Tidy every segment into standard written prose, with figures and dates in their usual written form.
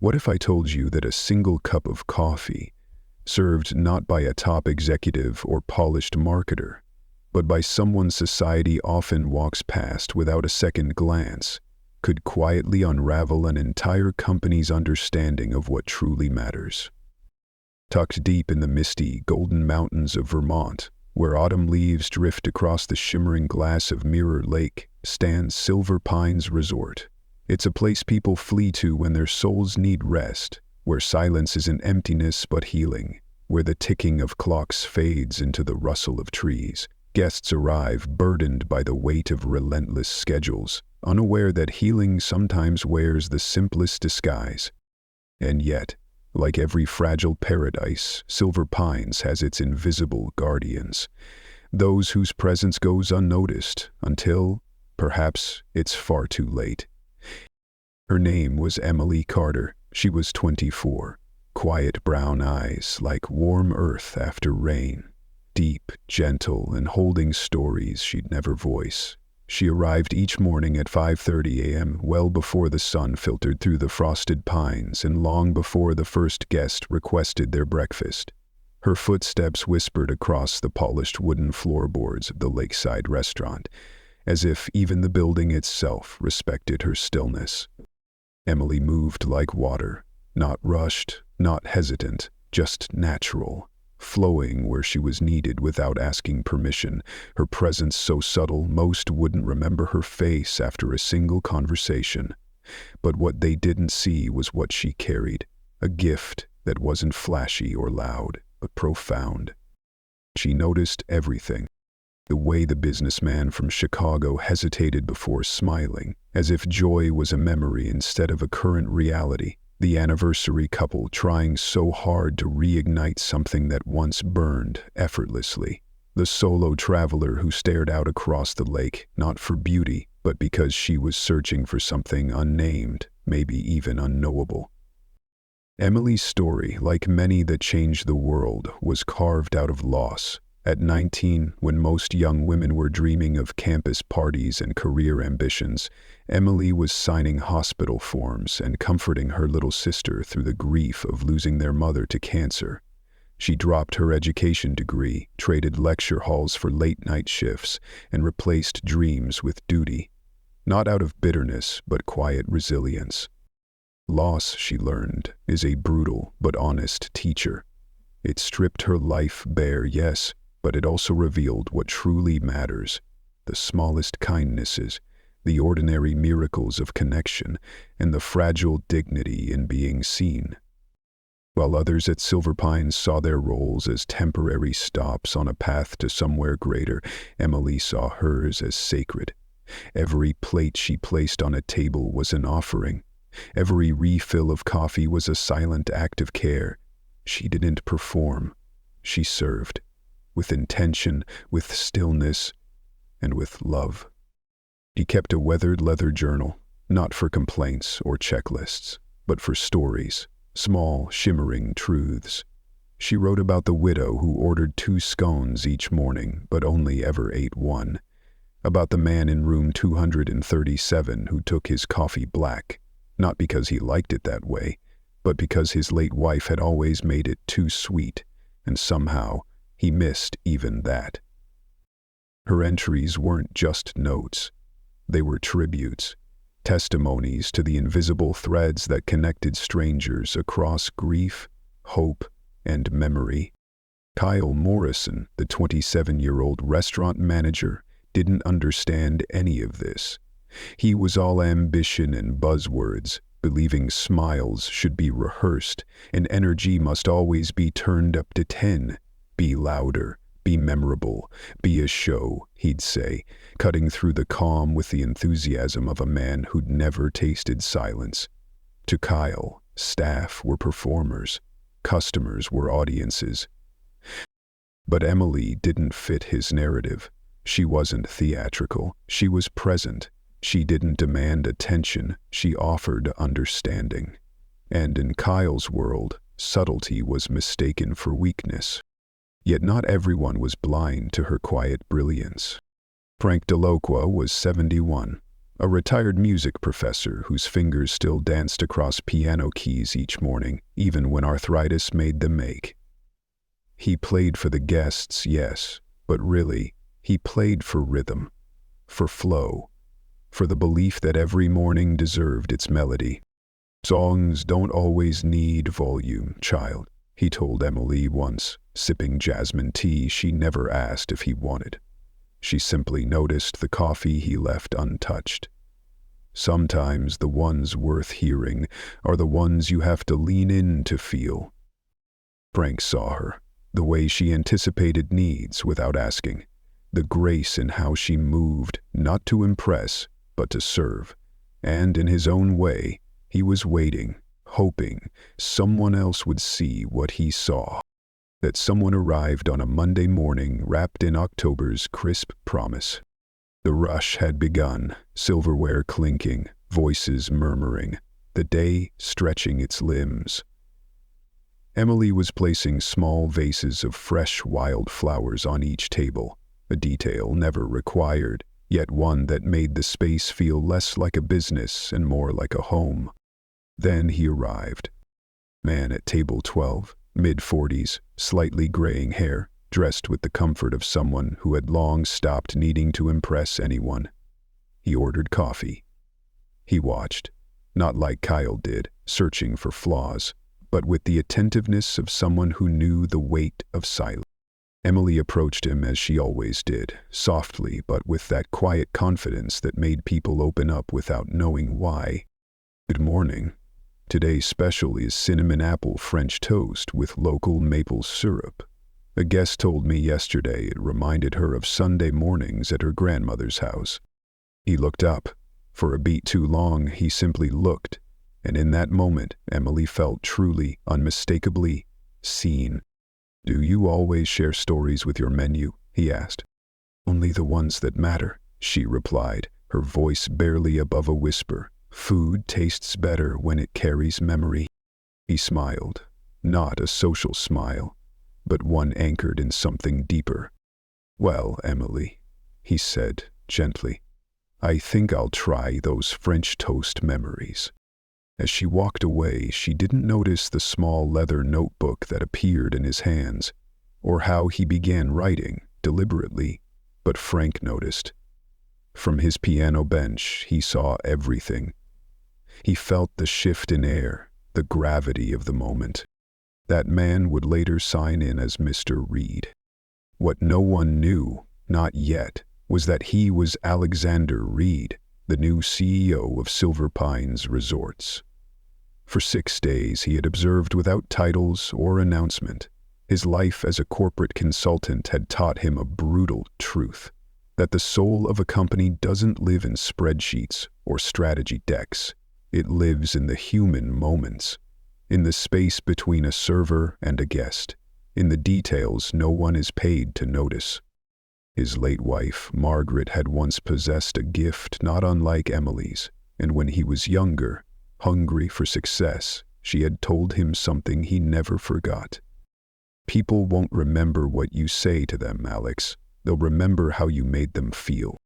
What if I told you that a single cup of coffee, served not by a top executive or polished marketer, but by someone society often walks past without a second glance, could quietly unravel an entire company's understanding of what truly matters? Tucked deep in the misty, golden mountains of Vermont, where autumn leaves drift across the shimmering glass of Mirror Lake, stands Silver Pines Resort. It's a place people flee to when their souls need rest, where silence isn't emptiness but healing, where the ticking of clocks fades into the rustle of trees. Guests arrive burdened by the weight of relentless schedules, unaware that healing sometimes wears the simplest disguise. And yet, like every fragile paradise, Silver Pines has its invisible guardians, those whose presence goes unnoticed until, perhaps, it's far too late. Her name was Emily Carter. She was 24, quiet brown eyes like warm earth after rain, deep, gentle, and holding stories she'd never voice. She arrived each morning at 5:30 a.m., well before the sun filtered through the frosted pines and long before the first guest requested their breakfast. Her footsteps whispered across the polished wooden floorboards of the lakeside restaurant, as if even the building itself respected her stillness. Emily moved like water, not rushed, not hesitant, just natural, flowing where she was needed without asking permission, her presence so subtle most wouldn't remember her face after a single conversation. But what they didn't see was what she carried, a gift that wasn't flashy or loud, but profound. She noticed everything. The way the businessman from Chicago hesitated before smiling, as if joy was a memory instead of a current reality. The anniversary couple trying so hard to reignite something that once burned effortlessly. The solo traveler who stared out across the lake, not for beauty, but because she was searching for something unnamed, maybe even unknowable. Emily's story, like many that changed the world, was carved out of loss. At 19, when most young women were dreaming of campus parties and career ambitions, Emily was signing hospital forms and comforting her little sister through the grief of losing their mother to cancer. She dropped her education degree, traded lecture halls for late-night shifts, and replaced dreams with duty. Not out of bitterness, but quiet resilience. Loss, she learned, is a brutal but honest teacher. It stripped her life bare, yes, but it also revealed what truly matters: the smallest kindnesses, the ordinary miracles of connection, and the fragile dignity in being seen. While others at Silver Pines saw their roles as temporary stops on a path to somewhere greater, Emily saw hers as sacred. Every plate she placed on a table was an offering. Every refill of coffee was a silent act of care. She didn't perform. She served. With intention, with stillness, and with love. She kept a weathered leather journal, not for complaints or checklists, but for stories, small, shimmering truths. She wrote about the widow who ordered 2 scones each morning, but only ever ate 1. About the man in room 237 who took his coffee black, not because he liked it that way, but because his late wife had always made it too sweet, and somehow, he missed even that. Her entries weren't just notes. They were tributes, testimonies to the invisible threads that connected strangers across grief, hope, and memory. Kyle Morrison, the 27-year-old restaurant manager, didn't understand any of this. He was all ambition and buzzwords, believing smiles should be rehearsed and energy must always be turned up to 10. Be louder, be memorable, be a show, he'd say, cutting through the calm with the enthusiasm of a man who'd never tasted silence. To Kyle, staff were performers, customers were audiences. But Emily didn't fit his narrative. She wasn't theatrical, she was present. She didn't demand attention, she offered understanding. And in Kyle's world, subtlety was mistaken for weakness. Yet not everyone was blind to her quiet brilliance. Frank Delocqua was 71, a retired music professor whose fingers still danced across piano keys each morning, even when arthritis made them ache. He played for the guests, yes, but really, he played for rhythm, for flow, for the belief that every morning deserved its melody. "Songs don't always need volume, child," he told Emily once, sipping jasmine tea she never asked if he wanted. She simply noticed the coffee he left untouched. Sometimes the ones worth hearing are the ones you have to lean in to feel. Frank saw her, the way she anticipated needs without asking, the grace in how she moved, not to impress, but to serve. And in his own way, he was waiting, hoping someone else would see what he saw. That someone arrived on a Monday morning wrapped in October's crisp promise. The rush had begun, silverware clinking, voices murmuring, the day stretching its limbs. Emily was placing small vases of fresh wild flowers on each table, a detail never required, yet one that made the space feel less like a business and more like a home. Then he arrived. Man at table 12, mid-40s, slightly graying hair, dressed with the comfort of someone who had long stopped needing to impress anyone. He ordered coffee. He watched, not like Kyle did, searching for flaws, but with the attentiveness of someone who knew the weight of silence. Emily approached him as she always did, softly but with that quiet confidence that made people open up without knowing why. "Good morning. Today's special is cinnamon apple French toast with local maple syrup. A guest told me yesterday it reminded her of Sunday mornings at her grandmother's house." He looked up. For a beat too long, he simply looked, and in that moment, Emily felt truly, unmistakably seen. "Do you always share stories with your menu?" he asked. "Only the ones that matter," she replied, her voice barely above a whisper. "Food tastes better when it carries memory." He smiled, not a social smile, but one anchored in something deeper. "Well, Emily," he said gently, "I think I'll try those French toast memories." As she walked away, she didn't notice the small leather notebook that appeared in his hands, or how he began writing, deliberately, but Frank noticed. From his piano bench, he saw everything. He felt the shift in air, the gravity of the moment. That man would later sign in as Mr. Reed. What no one knew, not yet, was that he was Alexander Reed, the new CEO of Silver Pines Resorts. For 6 days he had observed without titles or announcement. His life as a corporate consultant had taught him a brutal truth, that the soul of a company doesn't live in spreadsheets or strategy decks. It lives in the human moments, in the space between a server and a guest, in the details no one is paid to notice. His late wife, Margaret, had once possessed a gift not unlike Emily's, and when he was younger, hungry for success, she had told him something he never forgot. "People won't remember what you say to them, Alex. They'll remember how you made them feel."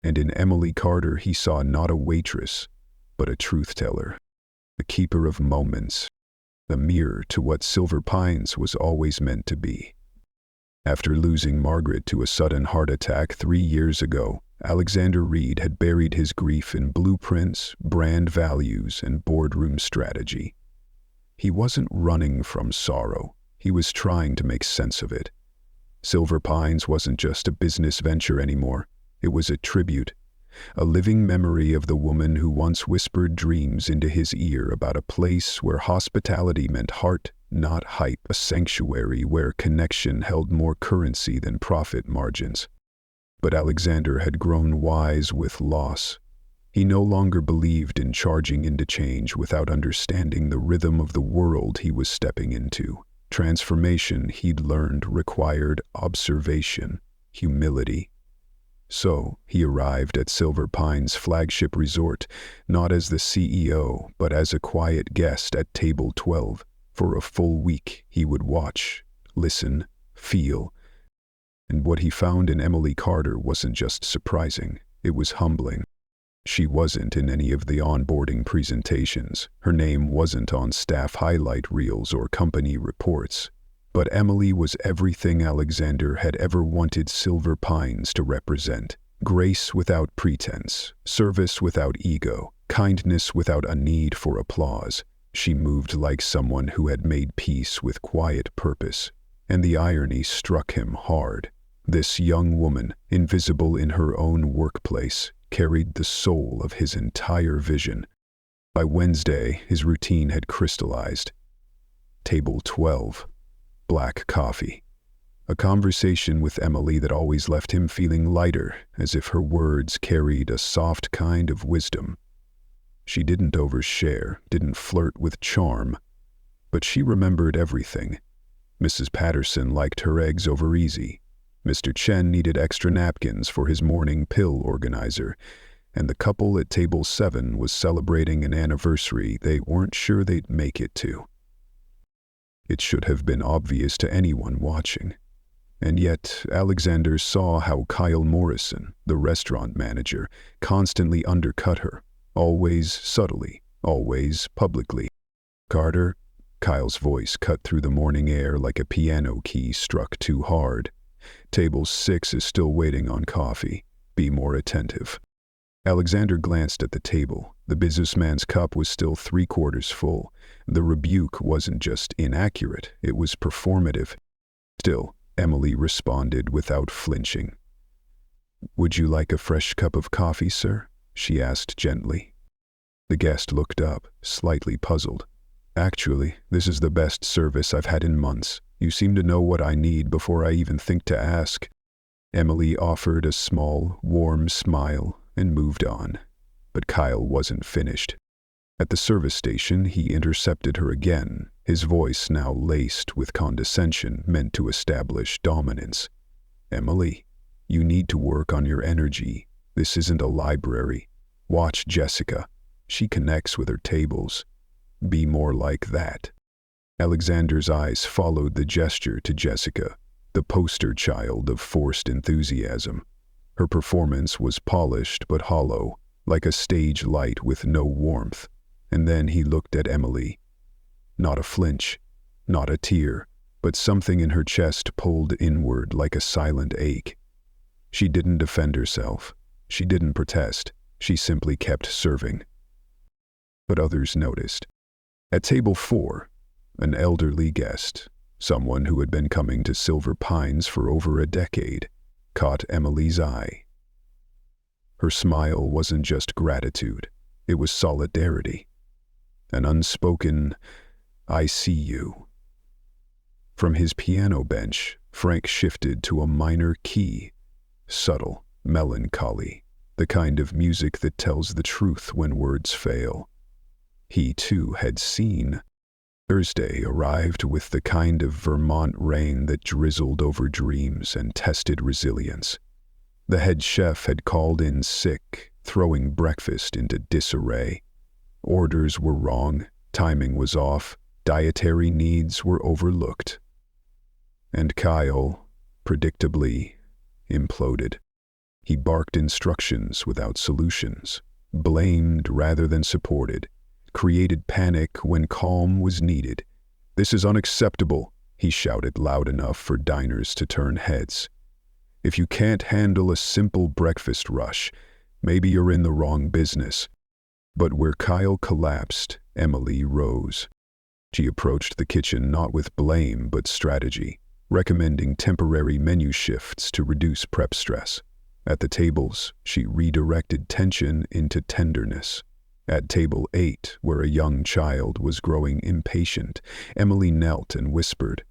And in Emily Carter he saw not a waitress, but a truth-teller, a keeper of moments, the mirror to what Silver Pines was always meant to be. After losing Margaret to a sudden heart attack 3 years ago, Alexander Reed had buried his grief in blueprints, brand values, and boardroom strategy. He wasn't running from sorrow. He was trying to make sense of it. Silver Pines wasn't just a business venture anymore. It was a tribute, a living memory of the woman who once whispered dreams into his ear about a place where hospitality meant heart, not hype, a sanctuary where connection held more currency than profit margins. But Alexander had grown wise with loss. He no longer believed in charging into change without understanding the rhythm of the world he was stepping into. Transformation, he'd learned, required observation, humility. So he arrived at Silver Pines' flagship resort, not as the CEO, but as a quiet guest at table 12. For a full week, he would watch, listen, feel. And what he found in Emily Carter wasn't just surprising, it was humbling. She wasn't in any of the onboarding presentations. Her name wasn't on staff highlight reels or company reports. But Emily was everything Alexander had ever wanted Silver Pines to represent. Grace without pretense, service without ego, kindness without a need for applause. She moved like someone who had made peace with quiet purpose. And the irony struck him hard. This young woman, invisible in her own workplace, carried the soul of his entire vision. By Wednesday, his routine had crystallized. Table 12. Black coffee. A conversation with Emily that always left him feeling lighter, as if her words carried a soft kind of wisdom. She didn't overshare, didn't flirt with charm, but she remembered everything. Mrs. Patterson liked her eggs over easy. Mr. Chen needed extra napkins for his morning pill organizer, and the couple at table 7 was celebrating an anniversary they weren't sure they'd make it to. It should have been obvious to anyone watching. And yet, Alexander saw how Kyle Morrison, the restaurant manager, constantly undercut her, always subtly, always publicly. "Carter," Kyle's voice cut through the morning air like a piano key struck too hard. "Table 6 is still waiting on coffee. Be more attentive." Alexander glanced at the table. The businessman's cup was still 3/4 full. The rebuke wasn't just inaccurate, it was performative. Still, Emily responded without flinching. "Would you like a fresh cup of coffee, sir?" she asked gently. The guest looked up, slightly puzzled. "Actually, this is the best service I've had in months. You seem to know what I need before I even think to ask." Emily offered a small, warm smile and moved on. But Kyle wasn't finished. At the service station, he intercepted her again, his voice now laced with condescension meant to establish dominance. "Emily, you need to work on your energy. This isn't a library. Watch Jessica. She connects with her tables. Be more like that." Alexander's eyes followed the gesture to Jessica, the poster child of forced enthusiasm. Her performance was polished but hollow, like a stage light with no warmth. And then he looked at Emily. Not a flinch, not a tear, but something in her chest pulled inward like a silent ache. She didn't defend herself. She didn't protest. She simply kept serving. But others noticed. At table 4, an elderly guest, someone who had been coming to Silver Pines for over a decade, caught Emily's eye. Her smile wasn't just gratitude, it was solidarity. An unspoken, "I see you." From his piano bench, Frank shifted to a minor key, subtle, melancholy, the kind of music that tells the truth when words fail. He, too, had seen. Thursday arrived with the kind of Vermont rain that drizzled over dreams and tested resilience. The head chef had called in sick, throwing breakfast into disarray. Orders were wrong, timing was off, dietary needs were overlooked. And Kyle, predictably, imploded. He barked instructions without solutions, blamed rather than supported, created panic when calm was needed. "This is unacceptable," he shouted loud enough for diners to turn heads. "If you can't handle a simple breakfast rush, maybe you're in the wrong business." But where Kyle collapsed, Emily rose. She approached the kitchen not with blame but strategy, recommending temporary menu shifts to reduce prep stress. At the tables, she redirected tension into tenderness. At table 8, where a young child was growing impatient, Emily knelt and whispered,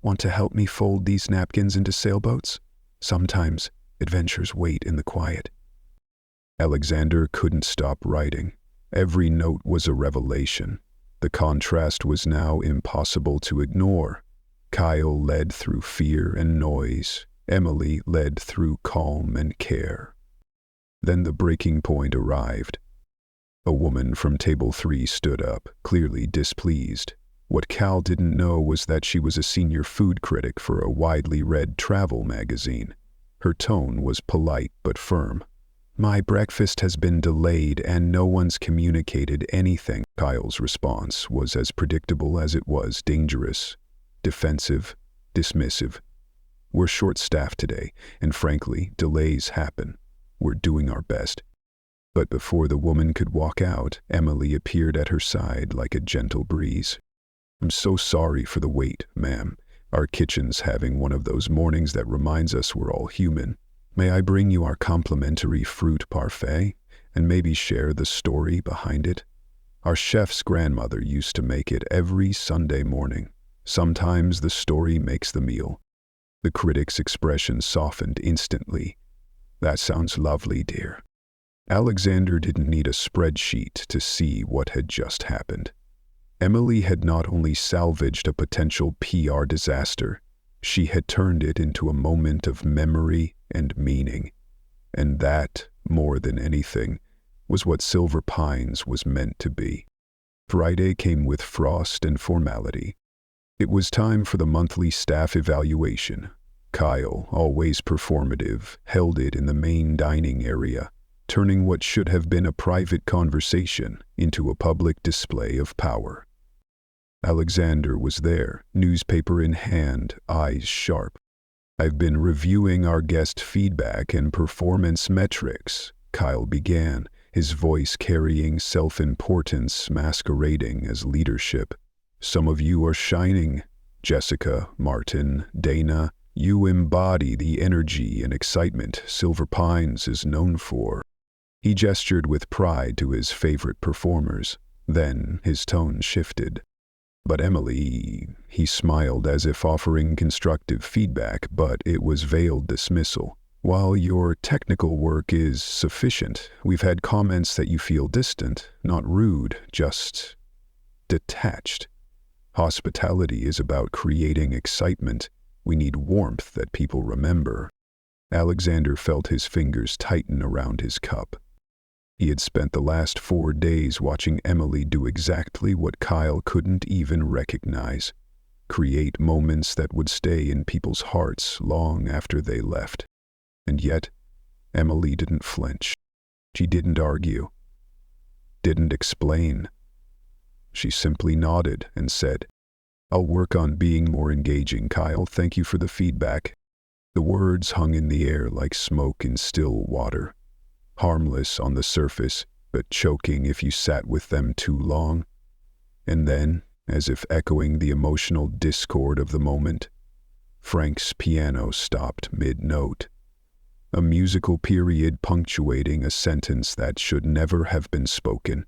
"Want to help me fold these napkins into sailboats? Sometimes adventures wait in the quiet." Alexander couldn't stop writing. Every note was a revelation. The contrast was now impossible to ignore. Kyle led through fear and noise. Emily led through calm and care. Then the breaking point arrived. A woman from table 3 stood up, clearly displeased. What Cal didn't know was that she was a senior food critic for a widely read travel magazine. Her tone was polite but firm. My breakfast has been delayed and no one's communicated anything. Kyle's response was as predictable as it was dangerous, defensive, dismissive. We're short-staffed today, and frankly, delays happen. We're doing our best. But before the woman could walk out, Emily appeared at her side like a gentle breeze. I'm so sorry for the wait, ma'am. Our kitchen's having one of those mornings that reminds us we're all human. May I bring you our complimentary fruit parfait, and maybe share the story behind it? Our chef's grandmother used to make it every Sunday morning. Sometimes the story makes the meal. The critic's expression softened instantly. That sounds lovely, dear. Alexander didn't need a spreadsheet to see what had just happened. Emily had not only salvaged a potential PR disaster, she had turned it into a moment of memory and meaning. And that, more than anything, was what Silver Pines was meant to be. Friday came with frost and formality. It was time for the monthly staff evaluation. Kyle, always performative, held it in the main dining area, turning what should have been a private conversation into a public display of power. Alexander was there, newspaper in hand, eyes sharp. I've been reviewing our guest feedback and performance metrics, Kyle began, his voice carrying self-importance masquerading as leadership. Some of you are shining. Jessica, Martin, Dana, you embody the energy and excitement Silver Pines is known for. He gestured with pride to his favorite performers. Then his tone shifted. But Emily, he smiled as if offering constructive feedback, but it was veiled dismissal. While your technical work is sufficient, we've had comments that you feel distant, not rude, just detached. Hospitality is about creating excitement. We need warmth that people remember. Alexander felt his fingers tighten around his cup. He had spent the last 4 days watching Emily do exactly what Kyle couldn't even recognize. Create moments that would stay in people's hearts long after they left. And yet, Emily didn't flinch. She didn't argue. Didn't explain. She simply nodded and said, I'll work on being more engaging, Kyle. Thank you for the feedback. The words hung in the air like smoke in still water. Harmless on the surface, but choking if you sat with them too long. And then, as if echoing the emotional discord of the moment, Frank's piano stopped mid-note. A musical period punctuating a sentence that should never have been spoken.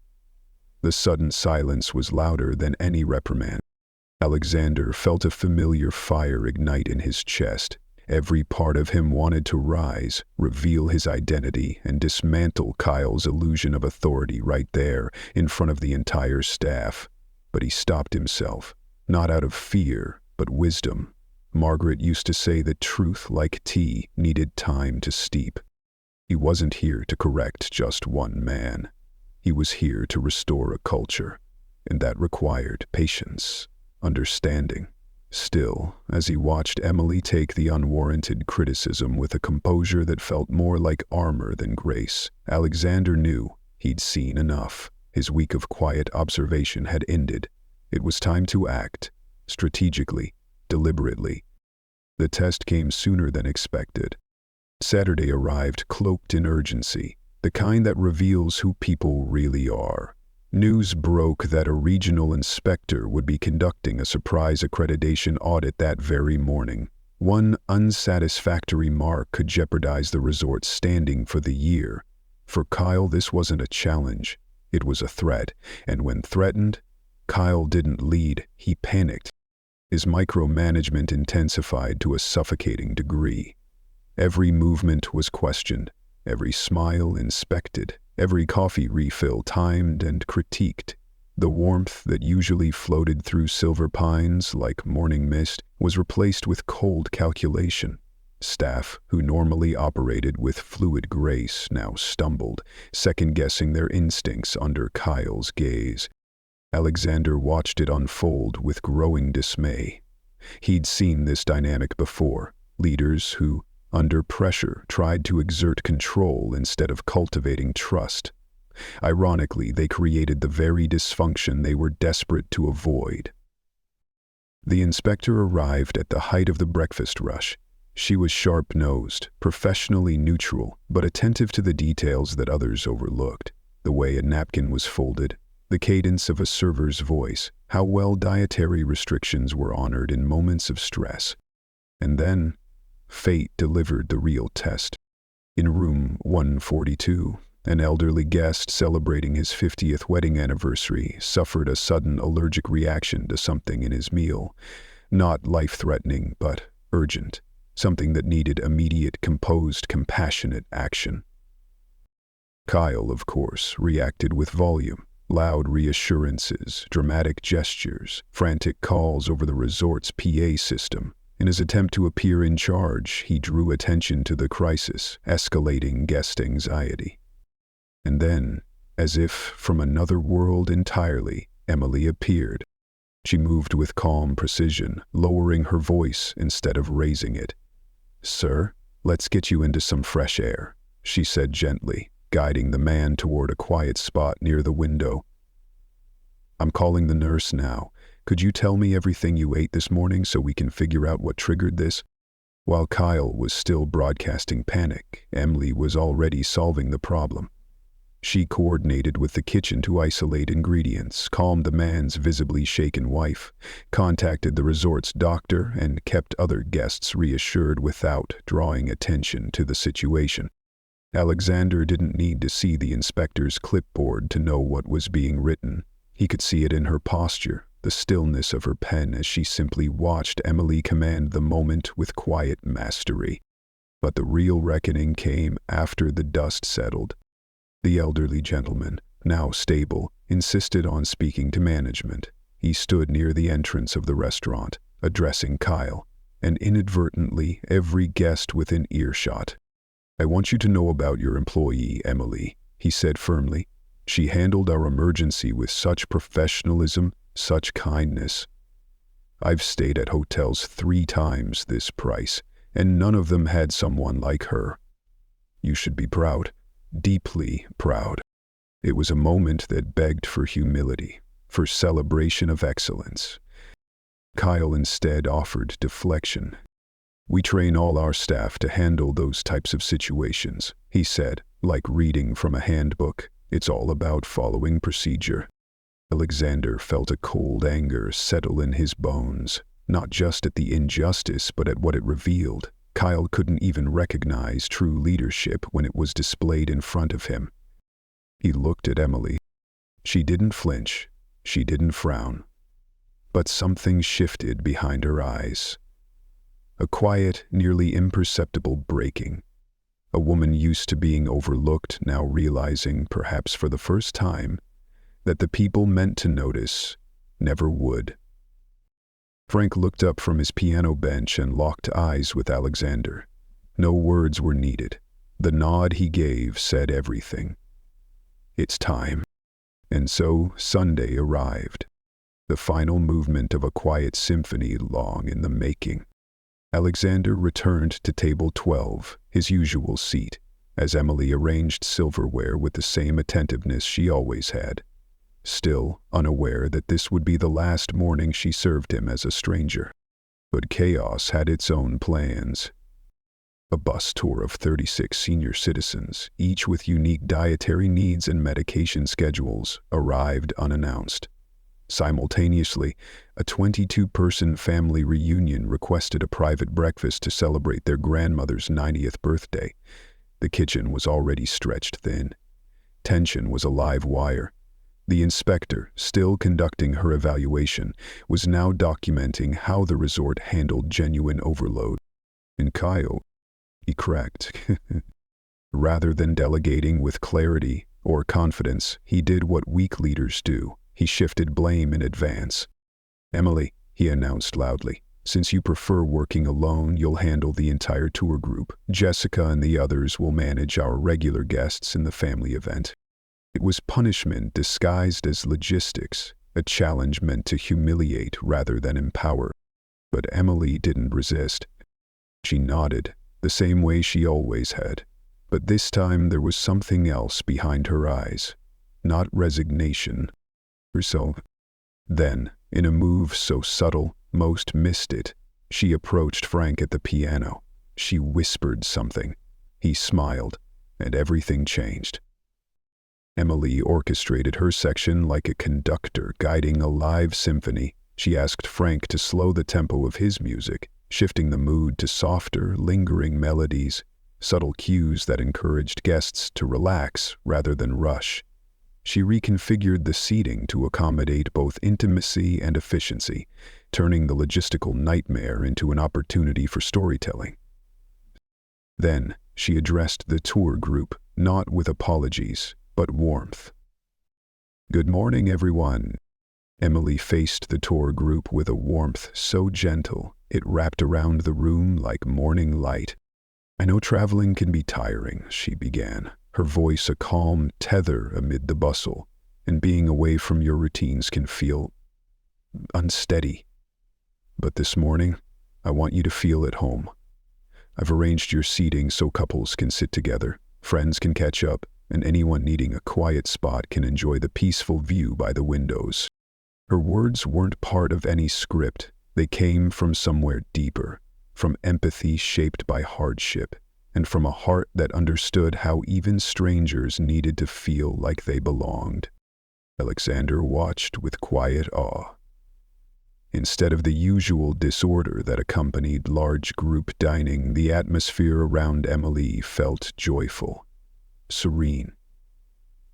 The sudden silence was louder than any reprimand. Alexander felt a familiar fire ignite in his chest. Every part of him wanted to rise, reveal his identity, and dismantle Kyle's illusion of authority right there, in front of the entire staff. But he stopped himself, not out of fear, but wisdom. Margaret used to say that truth, like tea, needed time to steep. He wasn't here to correct just one man. He was here to restore a culture, and that required patience, understanding. Still, as he watched Emily take the unwarranted criticism with a composure that felt more like armor than grace, Alexander knew he'd seen enough. His week of quiet observation had ended. It was time to act, strategically, deliberately. The test came sooner than expected. Saturday arrived cloaked in urgency, the kind that reveals who people really are. News broke that a regional inspector would be conducting a surprise accreditation audit that very morning. One unsatisfactory mark could jeopardize the resort's standing for the year. For Kyle, this wasn't a challenge. It was a threat, and when threatened, Kyle didn't lead, he panicked. His micromanagement intensified to a suffocating degree. Every movement was questioned, every smile inspected. Every coffee refill timed and critiqued. The warmth that usually floated through Silver Pines like morning mist was replaced with cold calculation. Staff, who normally operated with fluid grace, now stumbled, second-guessing their instincts under Kyle's gaze. Alexander watched it unfold with growing dismay. He'd seen this dynamic before. Leaders who under pressure, tried to exert control instead of cultivating trust. Ironically, they created the very dysfunction they were desperate to avoid. The inspector arrived at the height of the breakfast rush. She was sharp-nosed, professionally neutral, but attentive to the details that others overlooked. The way a napkin was folded, the cadence of a server's voice, how well dietary restrictions were honored in moments of stress. And then, fate delivered the real test. In room 142, an elderly guest celebrating his 50th wedding anniversary suffered a sudden allergic reaction to something in his meal. Not life-threatening, but urgent. Something that needed immediate, composed, compassionate action. Kyle, of course, reacted with volume. Loud reassurances, dramatic gestures, frantic calls over the resort's PA system. In his attempt to appear in charge, he drew attention to the crisis, escalating guest anxiety. And then, as if from another world entirely, Emily appeared. She moved with calm precision, lowering her voice instead of raising it. "Sir, let's get you into some fresh air," she said gently, guiding the man toward a quiet spot near the window. "I'm calling the nurse now. Could you tell me everything you ate this morning so we can figure out what triggered this?" While Kyle was still broadcasting panic, Emily was already solving the problem. She coordinated with the kitchen to isolate ingredients, calmed the man's visibly shaken wife, contacted the resort's doctor, and kept other guests reassured without drawing attention to the situation. Alexander didn't need to see the inspector's clipboard to know what was being written. He could see it in her posture, the stillness of her pen as she simply watched Emily command the moment with quiet mastery. But the real reckoning came after the dust settled. The elderly gentleman, now stable, insisted on speaking to management. He stood near the entrance of the restaurant, addressing Kyle, and inadvertently every guest within earshot. "I want you to know about your employee, Emily," he said firmly. "She handled our emergency with such professionalism, such kindness. I've stayed at hotels 3 times this price, and none of them had someone like her. You should be proud. Deeply proud." It was a moment that begged for humility, for celebration of excellence. Kyle instead offered deflection. "We train all our staff to handle those types of situations," he said, like reading from a handbook. "It's all about following procedure." Alexander felt a cold anger settle in his bones, not just at the injustice but at what it revealed. Kyle couldn't even recognize true leadership when it was displayed in front of him. He looked at Emily. She didn't flinch. She didn't frown. But something shifted behind her eyes. A quiet, nearly imperceptible breaking. A woman used to being overlooked, now realizing, perhaps for the first time, that the people meant to notice never would. Frank looked up from his piano bench and locked eyes with Alexander. No words were needed. The nod he gave said everything. It's time. And so Sunday arrived. The final movement of a quiet symphony long in the making. Alexander returned to table 12, his usual seat, as Emily arranged silverware with the same attentiveness she always had. Still unaware that this would be the last morning she served him as a stranger. But chaos had its own plans. A bus tour of 36 senior citizens, each with unique dietary needs and medication schedules, arrived unannounced. Simultaneously, a 22-person family reunion requested a private breakfast to celebrate their grandmother's 90th birthday. The kitchen was already stretched thin. Tension was a live wire. The inspector, still conducting her evaluation, was now documenting how the resort handled genuine overload. And Kyle, he cracked. Rather than delegating with clarity or confidence, he did what weak leaders do. He shifted blame in advance. "Emily," he announced loudly, "since you prefer working alone, you'll handle the entire tour group. Jessica and the others will manage our regular guests in the family event." It was punishment disguised as logistics, a challenge meant to humiliate rather than empower. But Emily didn't resist. She nodded, the same way she always had. But this time there was something else behind her eyes. Not resignation. Herself. Then, in a move so subtle, most missed it, she approached Frank at the piano. She whispered something. He smiled, and everything changed. Emily orchestrated her section like a conductor guiding a live symphony. She asked Frank to slow the tempo of his music, shifting the mood to softer, lingering melodies, subtle cues that encouraged guests to relax rather than rush. She reconfigured the seating to accommodate both intimacy and efficiency, turning the logistical nightmare into an opportunity for storytelling. Then, she addressed the tour group, not with apologies, but warmth. "Good morning, everyone." Emily faced the tour group with a warmth so gentle, it wrapped around the room like morning light. "I know traveling can be tiring," she began, her voice a calm tether amid the bustle, "and being away from your routines can feel unsteady. But this morning, I want you to feel at home. I've arranged your seating so couples can sit together, friends can catch up, and anyone needing a quiet spot can enjoy the peaceful view by the windows." Her words weren't part of any script. They came from somewhere deeper, from empathy shaped by hardship, and from a heart that understood how even strangers needed to feel like they belonged. Alexander watched with quiet awe. Instead of the usual disorder that accompanied large group dining, the atmosphere around Emily felt joyful, serene.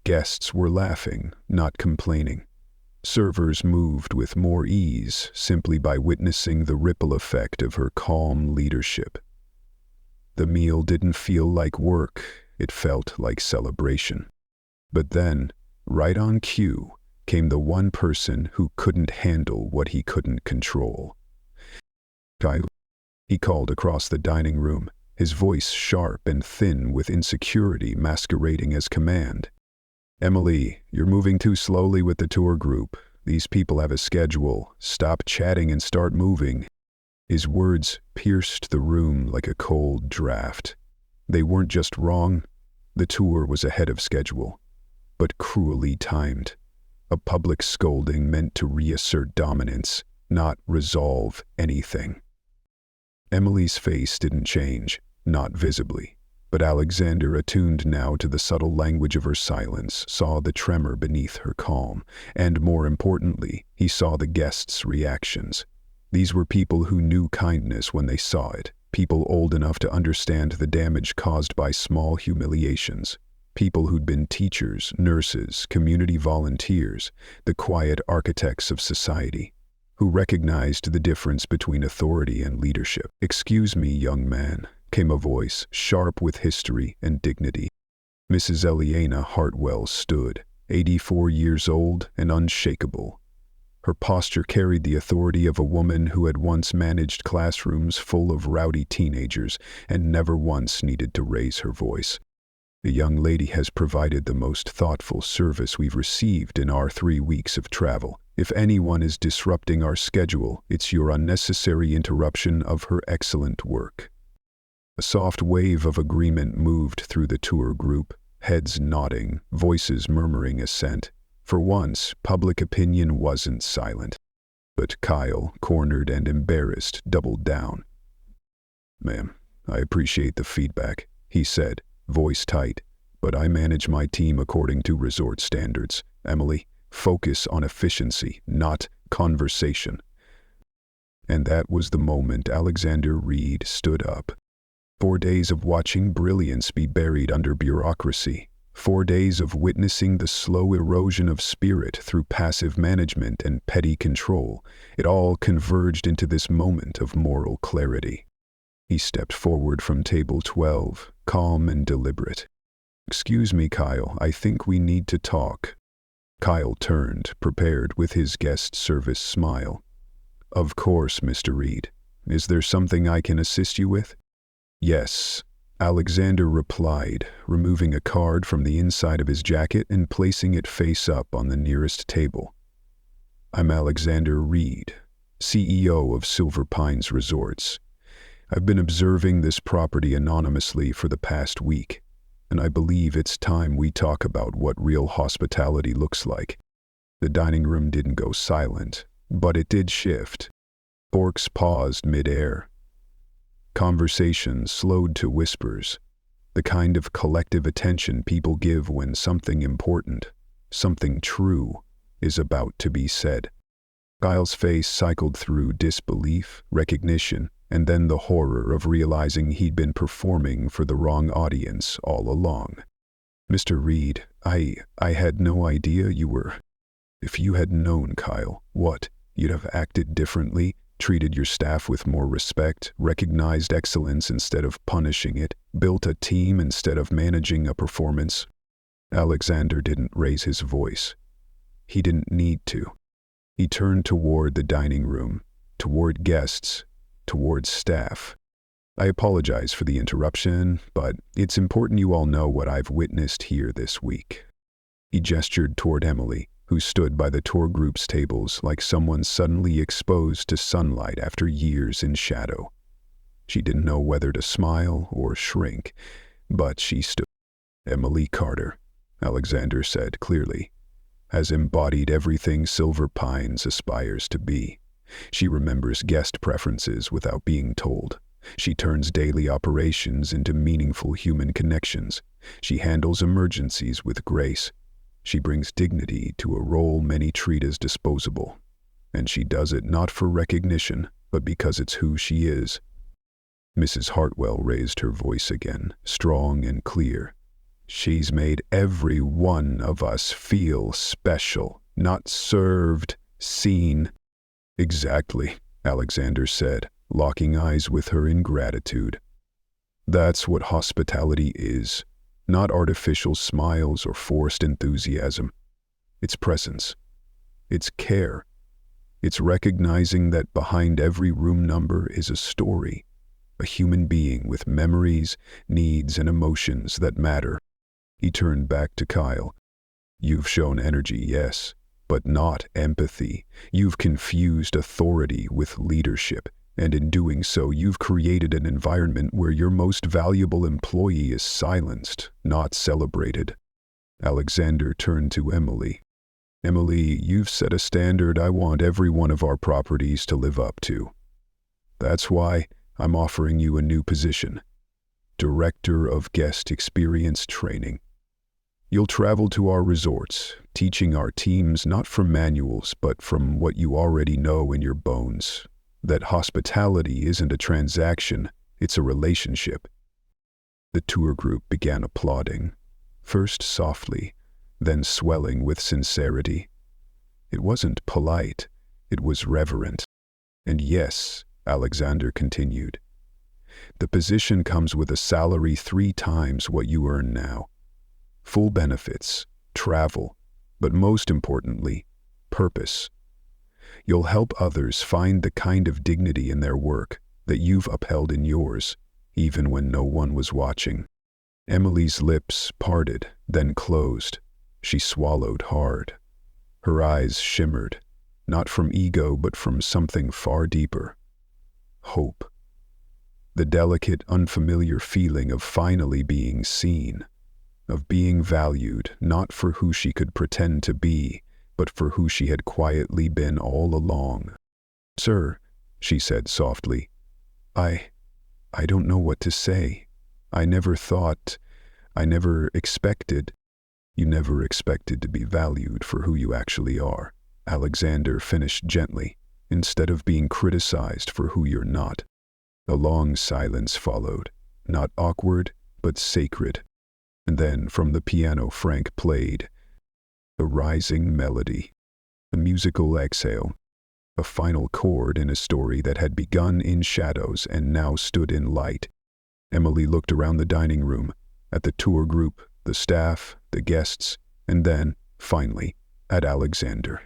Guests were laughing, not complaining. Servers moved with more ease simply by witnessing the ripple effect of her calm leadership. The meal didn't feel like work, it felt like celebration. But then, right on cue, came the one person who couldn't handle what he couldn't control. "Kyle," he called across the dining room, his voice sharp and thin with insecurity masquerading as command. "Emily, you're moving too slowly with the tour group. These people have a schedule. Stop chatting and start moving." His words pierced the room like a cold draft. They weren't just wrong. The tour was ahead of schedule, but cruelly timed. A public scolding meant to reassert dominance, not resolve anything. Emily's face didn't change, not visibly, but Alexander, attuned now to the subtle language of her silence, saw the tremor beneath her calm, and more importantly, he saw the guests' reactions. These were people who knew kindness when they saw it, people old enough to understand the damage caused by small humiliations. People who'd been teachers, nurses, community volunteers, the quiet architects of society, who recognized the difference between authority and leadership. "Excuse me, young man," came a voice, sharp with history and dignity. Mrs. Eliana Hartwell stood, 84 years old and unshakable. Her posture carried the authority of a woman who had once managed classrooms full of rowdy teenagers and never once needed to raise her voice. "The young lady has provided the most thoughtful service we've received in our 3 weeks of travel. If anyone is disrupting our schedule, it's your unnecessary interruption of her excellent work." A soft wave of agreement moved through the tour group, heads nodding, voices murmuring assent. For once, public opinion wasn't silent. But Kyle, cornered and embarrassed, doubled down. "Ma'am, I appreciate the feedback," he said, voice tight, "but I manage my team according to resort standards. Emily, focus on efficiency, not conversation." And that was the moment Alexander Reed stood up. 4 days of watching brilliance be buried under bureaucracy. 4 days of witnessing the slow erosion of spirit through passive management and petty control. It all converged into this moment of moral clarity. He stepped forward from table 12, calm and deliberate. "Excuse me, Kyle, I think we need to talk." Kyle turned, prepared with his guest service smile. "Of course, Mr. Reed. Is there something I can assist you with?" "Yes," Alexander replied, removing a card from the inside of his jacket and placing it face up on the nearest table. "I'm Alexander Reed, CEO of Silver Pines Resorts. I've been observing this property anonymously for the past week, and I believe it's time we talk about what real hospitality looks like. The dining room didn't go silent, but it did shift. Forks paused mid-air. Conversations slowed to whispers, the kind of collective attention people give when something important, something true, is about to be said. Kyle's face cycled through disbelief, recognition, and then the horror of realizing he'd been performing for the wrong audience all along. "Mr. Reed, I had no idea you were. If you had known, Kyle, what, you'd have acted differently, treated your staff with more respect, recognized excellence instead of punishing it, built a team instead of managing a performance." Alexander didn't raise his voice. He didn't need to. He turned toward the dining room, toward guests, toward staff. "I apologize for the interruption, but it's important you all know what I've witnessed here this week." He gestured toward Emily, who stood by the tour group's tables like someone suddenly exposed to sunlight after years in shadow. She didn't know whether to smile or shrink, but she stood. "Emily Carter," Alexander said clearly, "has embodied everything Silver Pines aspires to be. She remembers guest preferences without being told. She turns daily operations into meaningful human connections. She handles emergencies with grace. She brings dignity to a role many treat as disposable. And she does it not for recognition, but because it's who she is." Mrs. Hartwell raised her voice again, strong and clear. "She's made every one of us feel special, not served, seen." "Exactly," Alexander said, locking eyes with her in gratitude. "That's what hospitality is. Not artificial smiles or forced enthusiasm. It's presence. It's care. It's recognizing that behind every room number is a story, a human being with memories, needs, and emotions that matter." He turned back to Kyle. "You've shown energy, yes, but not empathy. You've confused authority with leadership. And in doing so, you've created an environment where your most valuable employee is silenced, not celebrated." Alexander turned to Emily. "Emily, you've set a standard I want every one of our properties to live up to. That's why I'm offering you a new position, Director of Guest Experience Training. You'll travel to our resorts, teaching our teams not from manuals, but from what you already know in your bones. That hospitality isn't a transaction, it's a relationship." The tour group began applauding, first softly, then swelling with sincerity. It wasn't polite, it was reverent. "And yes," Alexander continued, "the position comes with a salary 3 times what you earn now. Full benefits, travel, but most importantly, purpose. You'll help others find the kind of dignity in their work that you've upheld in yours, even when no one was watching." Emily's lips parted, then closed. She swallowed hard. Her eyes shimmered, not from ego but from something far deeper. Hope. The delicate, unfamiliar feeling of finally being seen, of being valued not for who she could pretend to be, but for who she had quietly been all along. "Sir," she said softly, I don't know what to say. I never expected." "You never expected to be valued for who you actually are," Alexander finished gently, "instead of being criticized for who you're not." A long silence followed, not awkward, but sacred. And then from the piano Frank played a rising melody, a musical exhale, a final chord in a story that had begun in shadows and now stood in light. Emily looked around the dining room, at the tour group, the staff, the guests, and then, finally, at Alexander.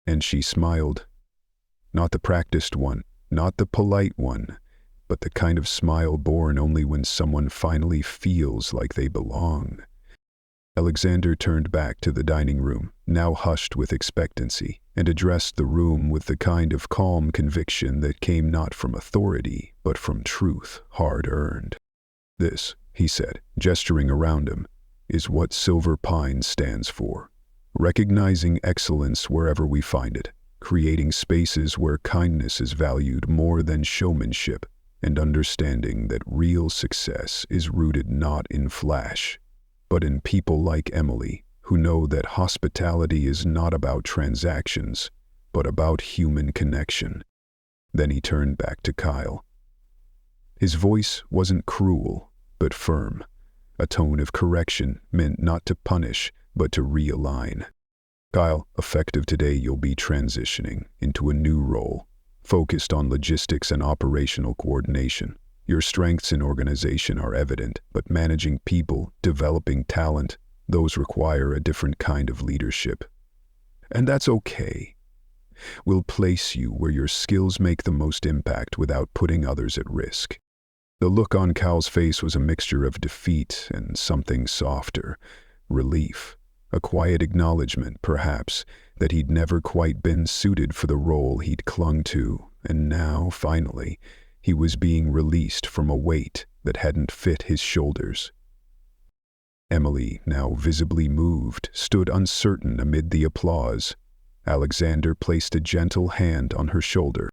And she smiled. Not the practiced one, not the polite one, but the kind of smile born only when someone finally feels like they belong. Alexander turned back to the dining room, now hushed with expectancy, and addressed the room with the kind of calm conviction that came not from authority, but from truth, hard-earned. "This," he said, gesturing around him, "is what Silver Pine stands for. Recognizing excellence wherever we find it, creating spaces where kindness is valued more than showmanship, and understanding that real success is rooted not in flash, but in people like Emily, who know that hospitality is not about transactions, but about human connection." Then he turned back to Kyle. His voice wasn't cruel, but firm, a tone of correction meant not to punish, but to realign. "Kyle, effective today you'll be transitioning into a new role, focused on logistics and operational coordination. Your strengths in organization are evident, but managing people, developing talent, those require a different kind of leadership. And that's okay. We'll place you where your skills make the most impact without putting others at risk." The look on Kyle's face was a mixture of defeat and something softer, relief, a quiet acknowledgement, perhaps, that he'd never quite been suited for the role he'd clung to, and now, finally, he was being released from a weight that hadn't fit his shoulders. Emily, now visibly moved, stood uncertain amid the applause. Alexander placed a gentle hand on her shoulder.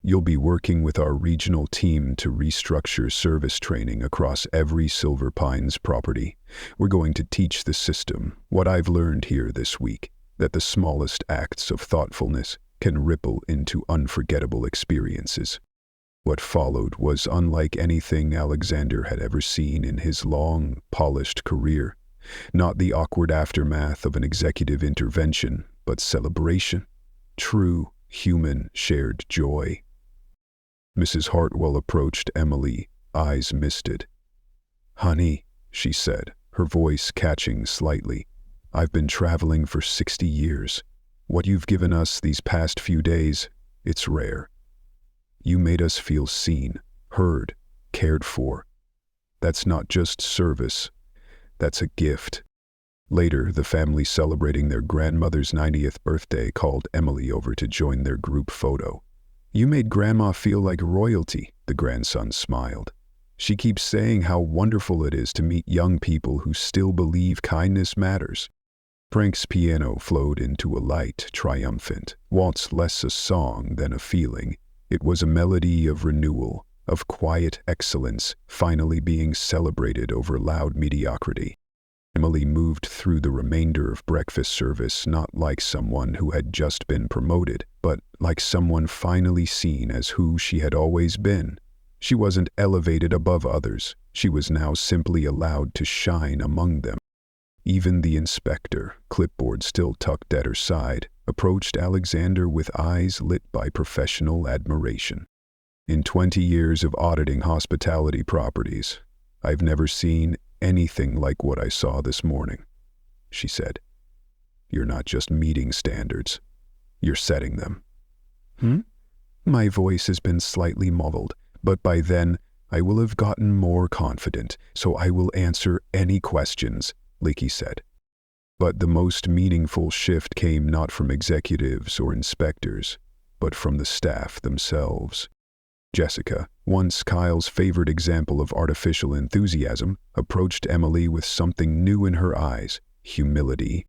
"You'll be working with our regional team to restructure service training across every Silver Pines property. We're going to teach the system what I've learned here this week, that the smallest acts of thoughtfulness can ripple into unforgettable experiences." What followed was unlike anything Alexander had ever seen in his long, polished career. Not the awkward aftermath of an executive intervention, but celebration. True, human, shared joy. Mrs. Hartwell approached Emily, eyes misted. "Honey," she said, her voice catching slightly, "I've been traveling for 60 years. What you've given us these past few days, it's rare. You made us feel seen, heard, cared for. That's not just service, that's a gift." Later, the family celebrating their grandmother's 90th birthday called Emily over to join their group photo. "You made Grandma feel like royalty," the grandson smiled. "She keeps saying how wonderful it is to meet young people who still believe kindness matters." Frank's piano flowed into a light, triumphant waltz, less a song than a feeling. It was a melody of renewal, of quiet excellence, finally being celebrated over loud mediocrity. Emily moved through the remainder of breakfast service not like someone who had just been promoted, but like someone finally seen as who she had always been. She wasn't elevated above others, she was now simply allowed to shine among them. Even the inspector, clipboard still tucked at her side, approached Alexander with eyes lit by professional admiration. "In 20 years of auditing hospitality properties, I've never seen anything like what I saw this morning," she said. "You're not just meeting standards, you're setting them." My voice has been slightly muffled, but by then I will have gotten more confident, so I will answer any questions, Licky said. But the most meaningful shift came not from executives or inspectors, but from the staff themselves. Jessica, once Kyle's favorite example of artificial enthusiasm, approached Emily with something new in her eyes, humility.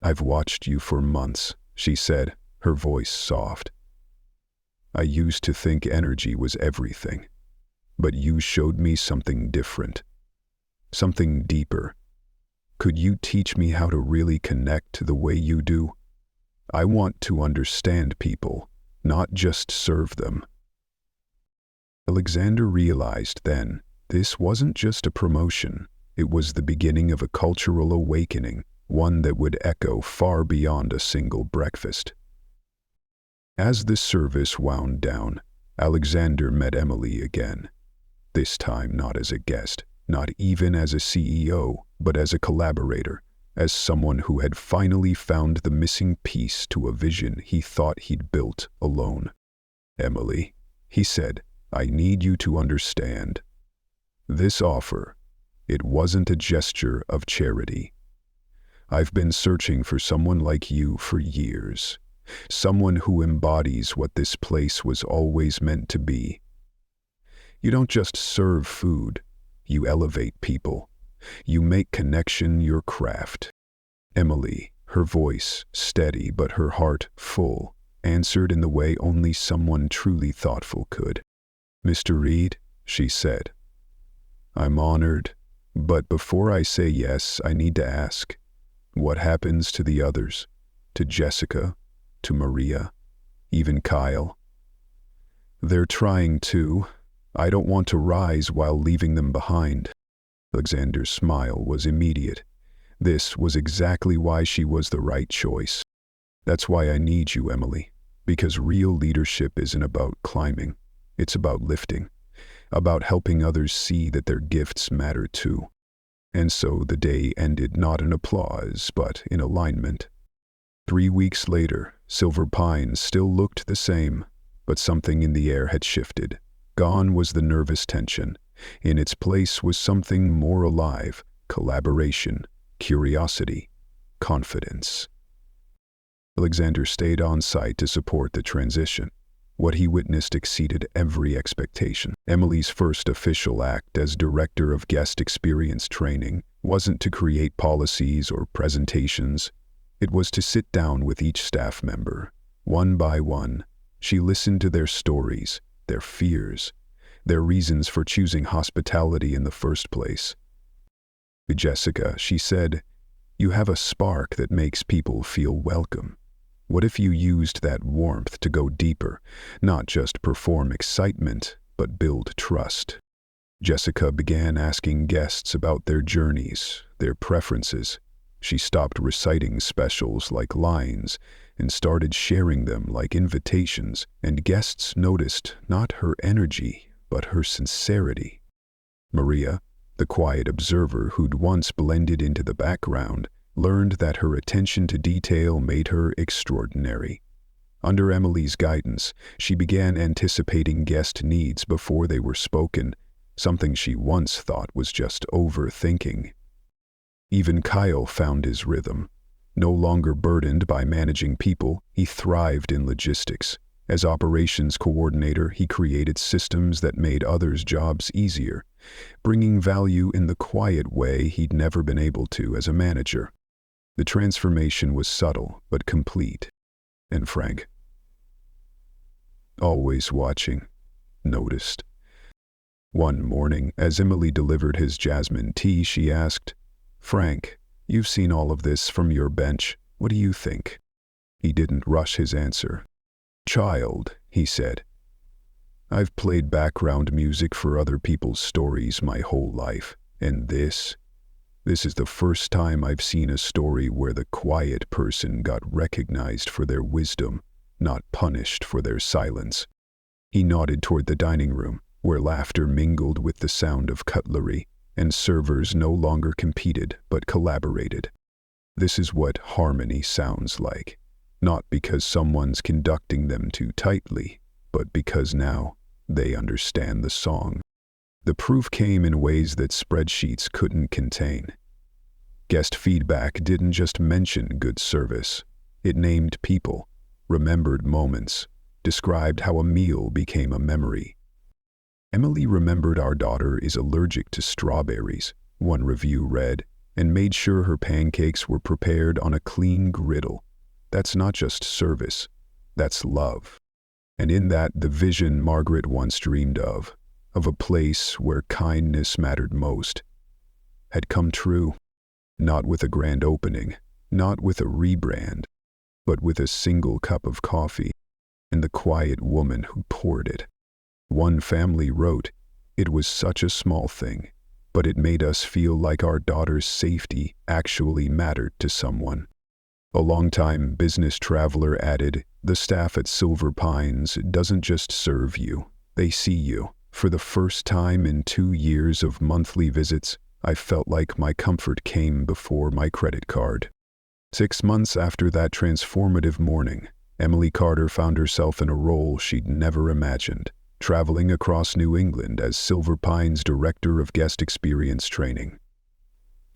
"I've watched you for months," she said, her voice soft. "I used to think energy was everything, but you showed me something different, something deeper. Could you teach me how to really connect the way you do? I want to understand people, not just serve them." Alexander realized then, this wasn't just a promotion, it was the beginning of a cultural awakening, one that would echo far beyond a single breakfast. As the service wound down, Alexander met Emily again. This time not as a guest, not even as a CEO, but as a collaborator, as someone who had finally found the missing piece to a vision he thought he'd built alone. "Emily," he said, "I need you to understand. This offer, it wasn't a gesture of charity. I've been searching for someone like you for years. Someone who embodies what this place was always meant to be. You don't just serve food, you elevate people. You make connection your craft. Emily, her voice steady but her heart full, answered in the way only someone truly thoughtful could. "Mr. Reed," she said, "I'm honored, but before I say yes, I need to ask, what happens to the others? To Jessica, to Maria, even Kyle?" "They're trying to. I don't want to rise while leaving them behind." Alexander's smile was immediate. This was exactly why she was the right choice. "That's why I need you, Emily, because real leadership isn't about climbing. It's about lifting, about helping others see that their gifts matter too." And so the day ended not in applause, but in alignment. 3 weeks later, Silver Pines still looked the same, but something in the air had shifted. Gone was the nervous tension. In its place was something more alive: collaboration, curiosity, confidence. Alexander stayed on site to support the transition. What he witnessed exceeded every expectation. Emily's first official act as Director of Guest Experience Training wasn't to create policies or presentations. It was to sit down with each staff member. One by one, she listened to their stories, their fears, their reasons for choosing hospitality in the first place. To Jessica, she said, "You have a spark that makes people feel welcome. What if you used that warmth to go deeper, not just perform excitement, but build trust?" Jessica began asking guests about their journeys, their preferences. She stopped reciting specials like lines and started sharing them like invitations, and guests noticed not her energy, but her sincerity. Maria, the quiet observer who'd once blended into the background, learned that her attention to detail made her extraordinary. Under Emily's guidance, she began anticipating guest needs before they were spoken, something she once thought was just overthinking. Even Kyle found his rhythm. No longer burdened by managing people, he thrived in logistics. As operations coordinator, he created systems that made others' jobs easier, bringing value in the quiet way he'd never been able to as a manager. The transformation was subtle but complete, and Frank, always watching, noticed. One morning, as Emily delivered his jasmine tea, she asked, "Frank, you've seen all of this from your bench. What do you think?" He didn't rush his answer. "Child," he said, "I've played background music for other people's stories my whole life, and this is the first time I've seen a story where the quiet person got recognized for their wisdom, not punished for their silence." He nodded toward the dining room, where laughter mingled with the sound of cutlery, and servers no longer competed but collaborated. This is what harmony sounds like, not because someone's conducting them too tightly, but because now they understand the song. The proof came in ways that spreadsheets couldn't contain. Guest feedback didn't just mention good service. It named people, remembered moments, described how a meal became a memory. "Emily remembered our daughter is allergic to strawberries," one review read, "and made sure her pancakes were prepared on a clean griddle. That's not just service, that's love." And in that, the vision Margaret once dreamed of a place where kindness mattered most, had come true. Not with a grand opening, not with a rebrand, but with a single cup of coffee and the quiet woman who poured it. One family wrote, "It was such a small thing, but it made us feel like our daughter's safety actually mattered to someone." A longtime business traveler added, "The staff at Silver Pines doesn't just serve you, they see you." For the first time in 2 years of monthly visits, I felt like my comfort came before my credit card. 6 months after that transformative morning, Emily Carter found herself in a role she'd never imagined, traveling across New England as Silver Pines Director of Guest Experience Training.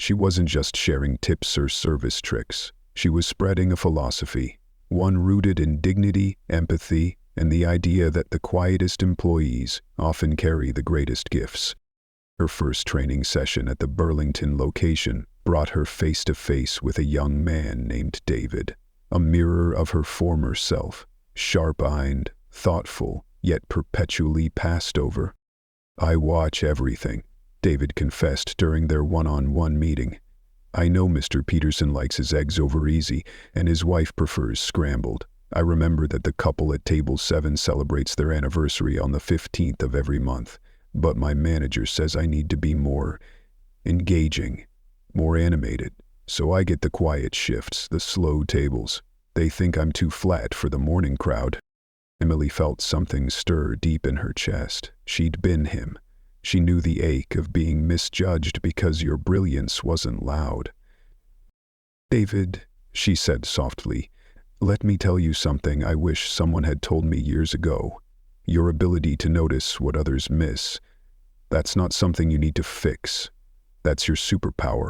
She wasn't just sharing tips or service tricks. She was spreading a philosophy, one rooted in dignity, empathy, and the idea that the quietest employees often carry the greatest gifts. Her first training session at the Burlington location brought her face to face with a young man named David, a mirror of her former self, sharp-eyed, thoughtful, yet perpetually passed over. "I watch everything," David confessed during their one-on-one meeting. "I know Mr. Peterson likes his eggs over easy, and his wife prefers scrambled. I remember that the couple at table 7 celebrates their anniversary on the 15th of every month, but my manager says I need to be more engaging, more animated, so I get the quiet shifts, the slow tables. They think I'm too flat for the morning crowd." Emily felt something stir deep in her chest. She'd been him. She knew the ache of being misjudged because your brilliance wasn't loud. "David," she said softly, "let me tell you something I wish someone had told me years ago. Your ability to notice what others miss, that's not something you need to fix. That's your superpower."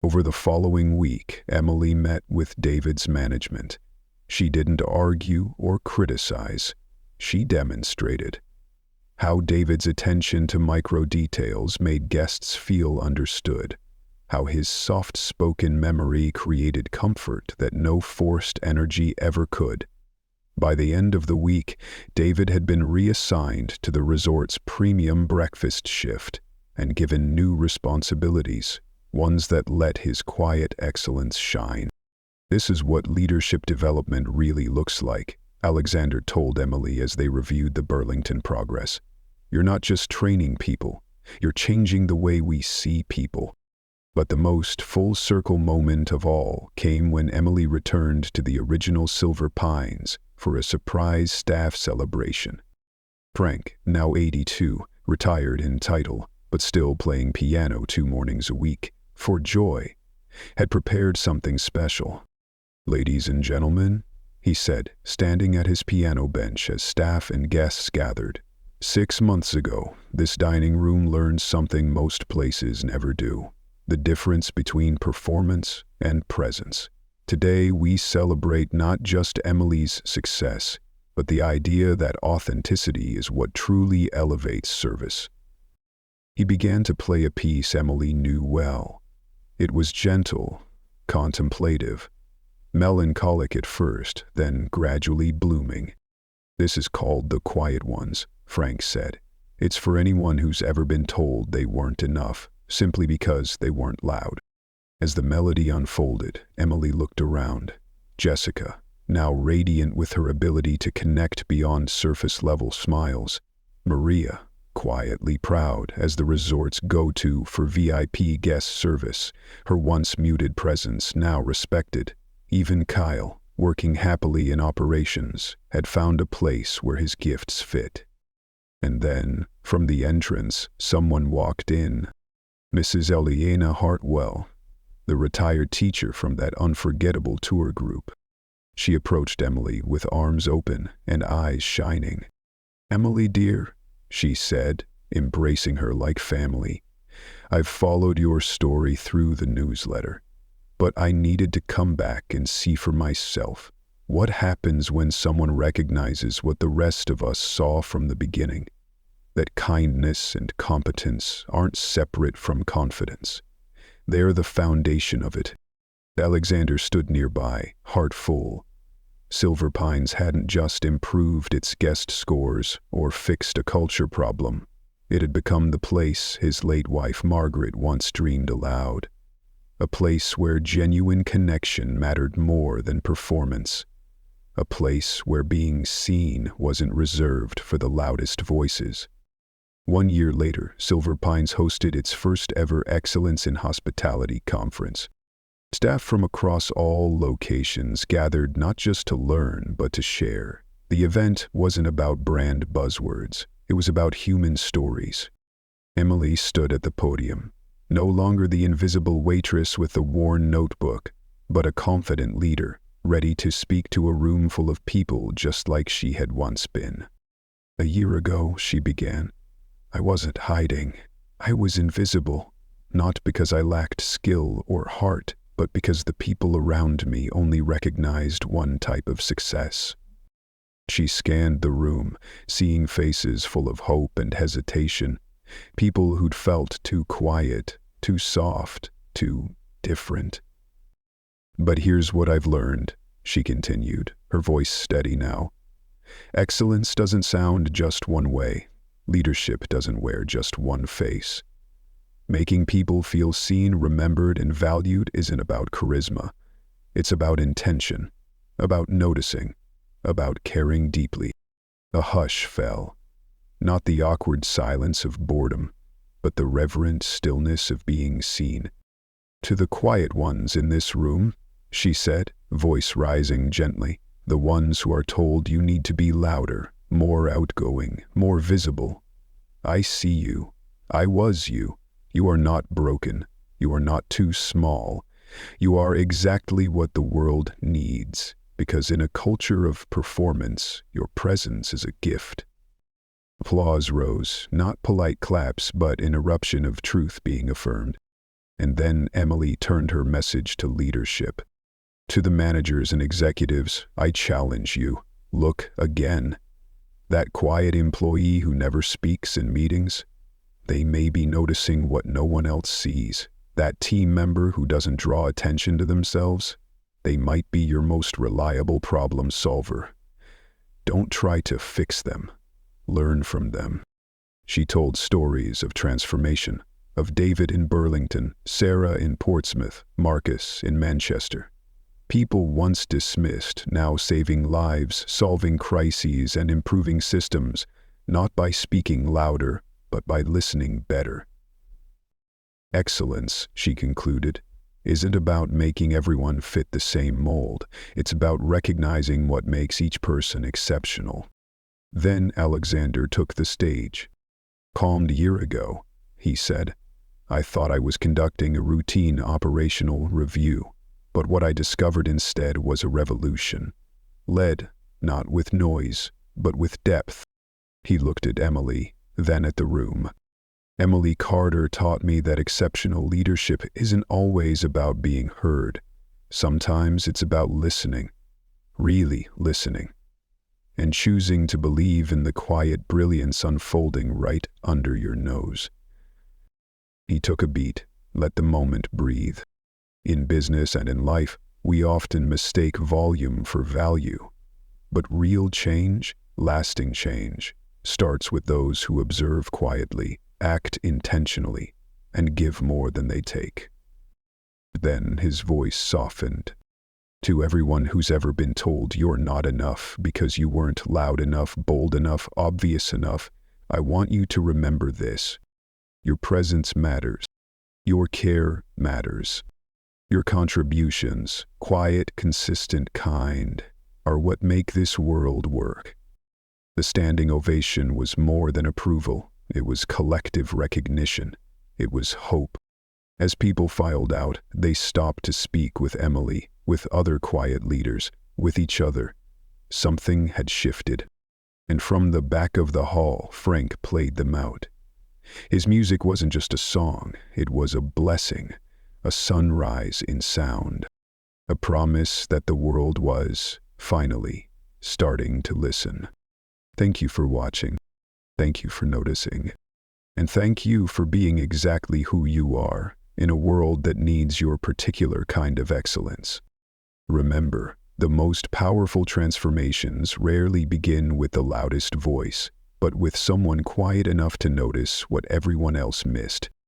Over the following week, Emily met with David's management. She didn't argue or criticize. She demonstrated how David's attention to micro details made guests feel understood, how his soft-spoken memory created comfort that no forced energy ever could. By the end of the week, David had been reassigned to the resort's premium breakfast shift and given new responsibilities, ones that let his quiet excellence shine. "This is what leadership development really looks like," Alexander told Emily as they reviewed the Burlington progress. "You're not just training people, you're changing the way we see people." But the most full-circle moment of all came when Emily returned to the original Silver Pines for a surprise staff celebration. Frank, now 82, retired in title, but still playing piano 2 mornings a week, for joy, had prepared something special. "Ladies and gentlemen," he said, standing at his piano bench as staff and guests gathered, "6 months ago, this dining room learned something most places never do: the difference between performance and presence. Today, we celebrate not just Emily's success, but the idea that authenticity is what truly elevates service." He began to play a piece Emily knew well. It was gentle, contemplative, melancholic at first, then gradually blooming. "This is called The Quiet Ones," Frank said. "It's for anyone who's ever been told they weren't enough, simply because they weren't loud." As the melody unfolded, Emily looked around. Jessica, now radiant with her ability to connect beyond surface-level smiles. Maria, quietly proud as the resort's go-to for VIP guest service, her once muted presence now respected. Even Kyle, working happily in operations, had found a place where his gifts fit. And then, from the entrance, someone walked in. Mrs. Eliana Hartwell, the retired teacher from that unforgettable tour group. She approached Emily with arms open and eyes shining. "Emily, dear," she said, embracing her like family, "I've followed your story through the newsletter, but I needed to come back and see for myself. What happens when someone recognizes what the rest of us saw from the beginning? That kindness and competence aren't separate from confidence. They're the foundation of it." Alexander stood nearby, heart full. Silver Pines hadn't just improved its guest scores or fixed a culture problem. It had become the place his late wife Margaret once dreamed aloud. A place where genuine connection mattered more than performance. A place where being seen wasn't reserved for the loudest voices. 1 year later, Silver Pines hosted its first ever Excellence in Hospitality conference. Staff from across all locations gathered not just to learn, but to share. The event wasn't about brand buzzwords. It was about human stories. Emily stood at the podium, no longer the invisible waitress with the worn notebook, but a confident leader, ready to speak to a room full of people just like she had once been. "A year ago," she began, "I wasn't hiding. I was invisible. not because I lacked skill or heart, but because the people around me only recognized one type of success. She scanned the room, seeing faces full of hope and hesitation, people who'd felt too quiet, too soft, too different. "But here's what I've learned," she continued, her voice steady now. "Excellence doesn't sound just one way. Leadership doesn't wear just one face. Making people feel seen, remembered, and valued isn't about charisma. It's about intention, about noticing, about caring deeply." A hush fell, not the awkward silence of boredom, but the reverent stillness of being seen. "To the quiet ones in this room," she said, voice rising gently, "the ones who are told you need to be louder, more outgoing, more visible. I see you. I was you. You are not broken. You are not too small. You are exactly what the world needs, because in a culture of performance, your presence is a gift." Applause rose, not polite claps, but an eruption of truth being affirmed. And then Emily turned her message to leadership. "To the managers and executives, I challenge you. Look again. That quiet employee who never speaks in meetings, they may be noticing what no one else sees. That team member who doesn't draw attention to themselves, they might be your most reliable problem solver. Don't try to fix them. Learn from them." She told stories of transformation, of David in Burlington, Sarah in Portsmouth, Marcus in Manchester. People once dismissed, now saving lives, solving crises, and improving systems, not by speaking louder, but by listening better. "Excellence," she concluded, "isn't about making everyone fit the same mold. It's about recognizing what makes each person exceptional." Then Alexander took the stage. "Calmed a year ago," he said, "I thought I was conducting a routine operational review, but what I discovered instead was a revolution. Led, not with noise, but with depth." He looked at Emily, then at the room. "Emily Carter taught me that exceptional leadership isn't always about being heard. Sometimes it's about listening, really listening, and choosing to believe in the quiet brilliance unfolding right under your nose." He took a beat, let the moment breathe. In business and in life, we often mistake volume for value. But real change, lasting change, starts with those who observe quietly, act intentionally, and give more than they take. Then his voice softened. "To everyone who's ever been told you're not enough because you weren't loud enough, bold enough, obvious enough, I want you to remember this. Your presence matters. Your care matters. Your contributions, quiet, consistent, kind, are what make this world work." The standing ovation was more than approval. It was collective recognition. It was hope. As people filed out, they stopped to speak with Emily, with other quiet leaders, with each other. Something had shifted. And from the back of the hall, Frank played them out. His music wasn't just a song, it was a blessing, a sunrise in sound, a promise that the world was, finally, starting to listen. Thank you for watching. Thank you for noticing. And thank you for being exactly who you are in a world that needs your particular kind of excellence. Remember, the most powerful transformations rarely begin with the loudest voice, but with someone quiet enough to notice what everyone else missed.